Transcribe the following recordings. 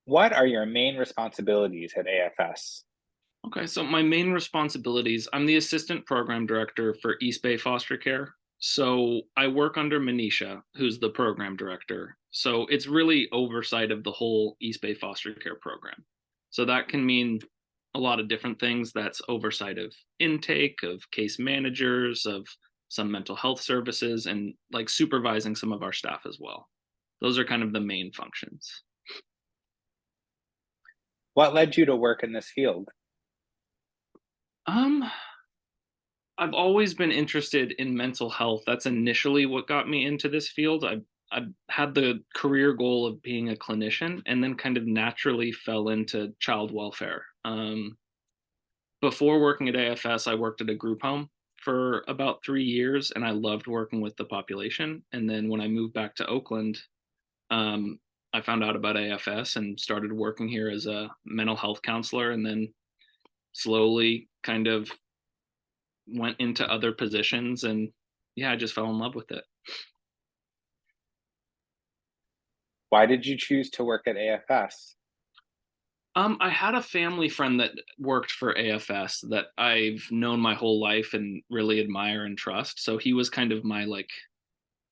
What are your main responsibilities at AFS? Okay, so my main responsibilities, I'm the assistant program director for East Bay Foster Care. So I work under Manisha, who's the program director. So it's really oversight of the whole East Bay Foster Care program. So that can mean a lot of different things. That's oversight of intake, of case managers, of some mental health services, and like supervising some of our staff as well. Those are kind of the main functions. What led you to work in this field? Um, I've always been interested in mental health. That's initially what got me into this field. I had the career goal of being a clinician, and then kind of naturally fell into child welfare. Before working at AFS, I worked at a group home for about 3 years, and I loved working with the population. And then when I moved back to Oakland, um, I found out about AFS and started working here as a mental health counselor, and then slowly kind of went into other positions, and yeah, I just fell in love with it. Why did you choose to work at AFS? I had a family friend that worked for AFS that I've known my whole life and really admire and trust. So he was kind of my like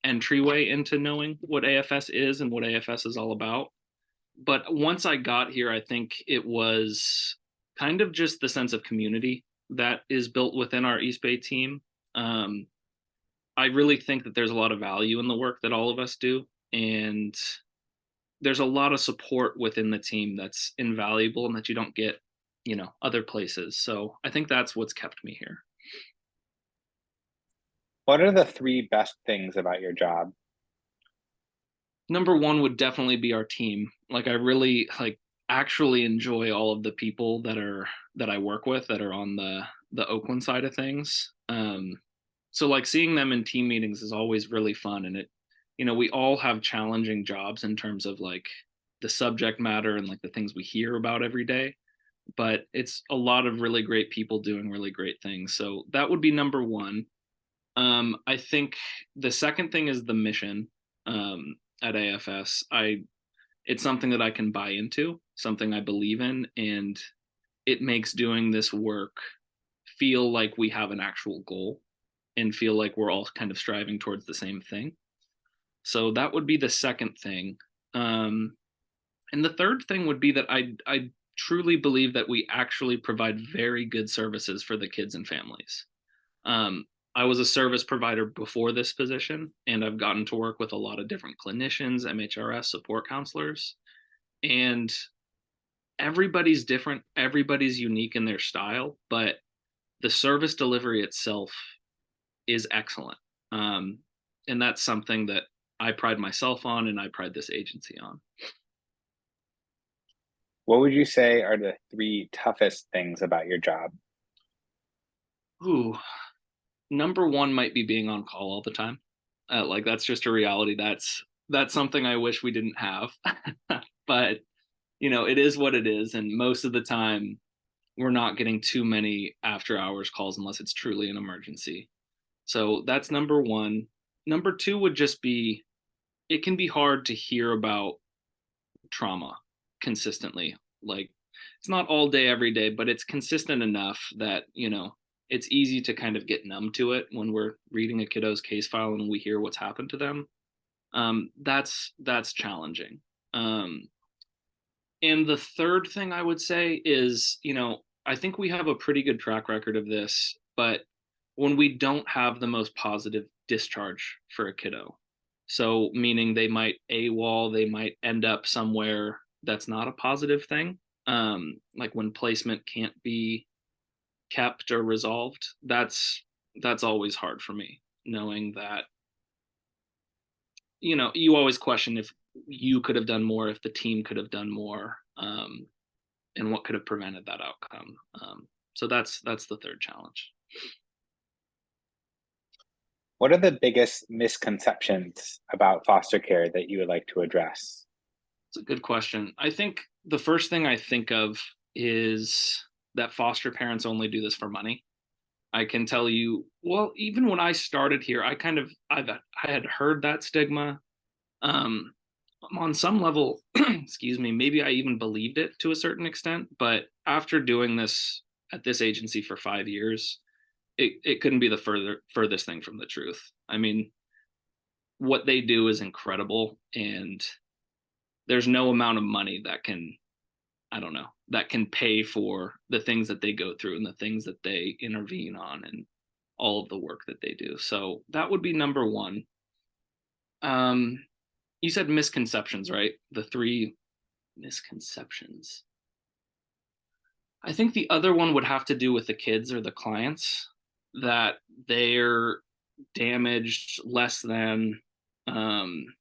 entryway into knowing what AFS is and what AFS is all about. But once I got here, I think it was kind of just the sense of community that is built within our East Bay team. Um, I really think that there's a lot of value in the work that all of us do. And there's a lot of support within the team that's invaluable and that you don't get, other places. So I think that's what's kept me here. What are the three best things about your job? Number one would definitely be our team. Like I really like actually enjoy all of the people that I work with that are on the Oakland side of things. So like seeing them in team meetings is always really fun, and we all have challenging jobs in terms of like the subject matter and like the things we hear about every day, but it's a lot of really great people doing really great things. So that would be number one. I think the second thing is the mission at AFS. It's something that I can buy into, something I believe in, and it makes doing this work feel like we have an actual goal and feel like we're all kind of striving towards the same thing. So that would be the second thing. Um, and the third thing would be that I truly believe that we actually provide very good services for the kids and families. Um, I was a service provider before this position, and I've gotten to work with a lot of different clinicians, MHRS, support counselors, and everybody's different. Everybody's unique in their style, but the service delivery itself is excellent. Um, and that's something that I pride myself on, and I pride this agency on. What would you say are the three toughest things about your job? Ooh, number one might be being on call all the time. Like that's just a reality. That's something I wish we didn't have, but it is what it is. And most of the time, we're not getting too many after hours calls unless it's truly an emergency. So that's number one. Number two would just be it can be hard to hear about trauma consistently. Like it's not all day every day, but it's consistent enough that, it's easy to kind of get numb to it when we're reading a kiddo's case file and we hear what's happened to them. That's challenging. And the third thing I would say is, I think we have a pretty good track record of this, but when we don't have the most positive discharge for a kiddo, so meaning they might AWOL, they might end up somewhere that's not a positive thing, like when placement can't be kept or resolved, that's always hard for me, knowing that you always question if you could have done more, if the team could have done more, and what could have prevented that outcome. So that's the third challenge. What are the biggest misconceptions about foster care that you would like to address? It's a good question. I think the first thing I think of is that foster parents only do this for money. I can tell you, well, even when I started here, I had heard that stigma. Um, On some level, excuse me, maybe I even believed it to a certain extent. But after doing this at this agency for 5 years, it couldn't be the furthest thing from the truth. I mean, what they do is incredible, and there's no amount of money that can, I don't know, that can pay for the things that they go through and the things that they intervene on and all of the work that they do. So that would be number one. Um, you said misconceptions, right? The three misconceptions. I think the other one would have to do with the kids or the clients, that they're damaged less than. Um,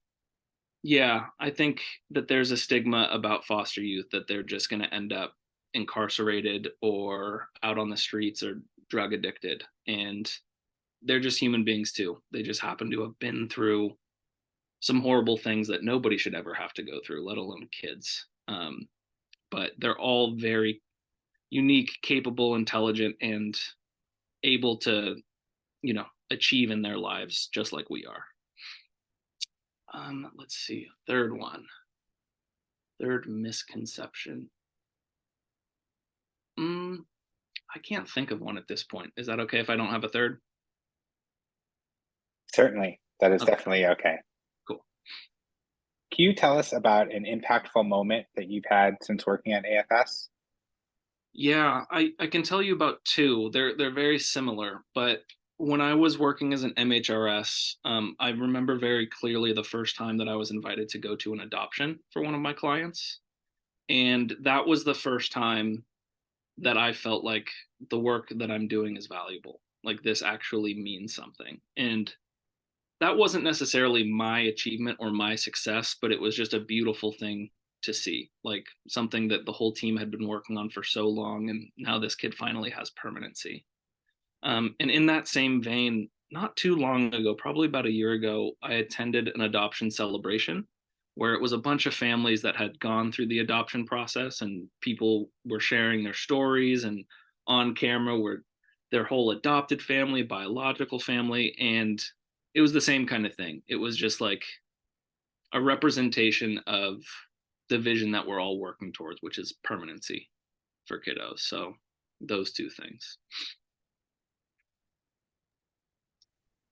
yeah, I think that there's a stigma about foster youth that they're just going to end up incarcerated or out on the streets or drug addicted. And they're just human beings too. They just happen to have been through some horrible things that nobody should ever have to go through, let alone kids. But they're all very unique, capable, intelligent, and able to, achieve in their lives just like we are. Let's see, third one, third misconception. Mm, I can't think of one at this point. Is that okay if I don't have a third? Certainly, that is Okay, definitely okay. cool. Can you tell us about an impactful moment that you've had since working at AFS? Yeah, I can tell you about two. They're very similar, but when I was working as an MHRS, I remember very clearly the first time that I was invited to go to an adoption for one of my clients. And that was the first time that I felt like the work that I'm doing is valuable. Like this actually means something. And that wasn't necessarily my achievement or my success, but it was just a beautiful thing to see, like something that the whole team had been working on for so long. And now this kid finally has permanency. And in that same vein, not too long ago, probably about a year ago, I attended an adoption celebration where it was a bunch of families that had gone through the adoption process, and people were sharing their stories, and on camera were their whole adopted family, biological family. And it was the same kind of thing. It was just like a representation of the vision that we're all working towards, which is permanency for kiddos. So those two things.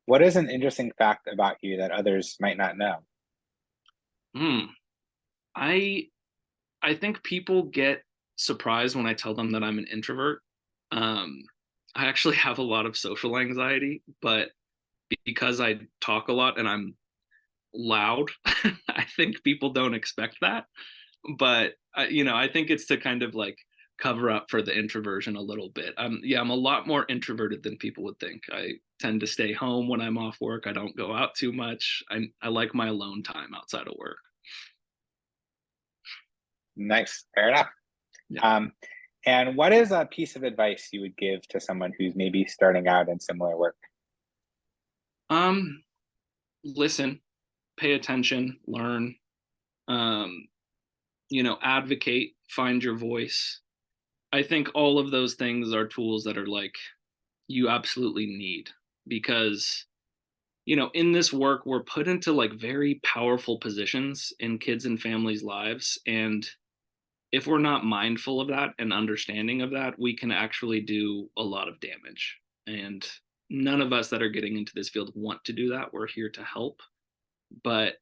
What is an interesting fact about you that others might not know? Hmm. I I think people get surprised when I tell them that I'm an introvert. Um, I actually have a lot of social anxiety, but because I talk a lot and I'm loud, I think people don't expect that. But I think it's to kind of like cover up for the introversion a little bit. Yeah, I'm a lot more introverted than people would think. I tend to stay home when I'm off work. I don't go out too much. I like my alone time outside of work. Nice, fair enough. Yeah. Um, and what is a piece of advice you would give to someone who's maybe starting out in similar work? Um, Listen, pay attention, learn, um, advocate, find your voice. I think all of those things are tools that are like you absolutely need, because in this work we're put into like very powerful positions in kids and families' lives, and if we're not mindful of that and understanding of that, we can actually do a lot of damage. And none of us that are getting into this field want to do that. We're here to help, but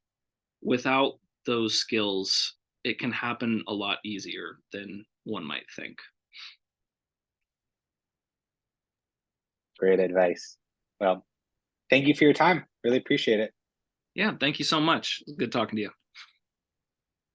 without those skills, it can happen a lot easier than one might think. Great advice. Well, thank you for your time. Really appreciate it. Yeah, thank you so much. Good talking to you.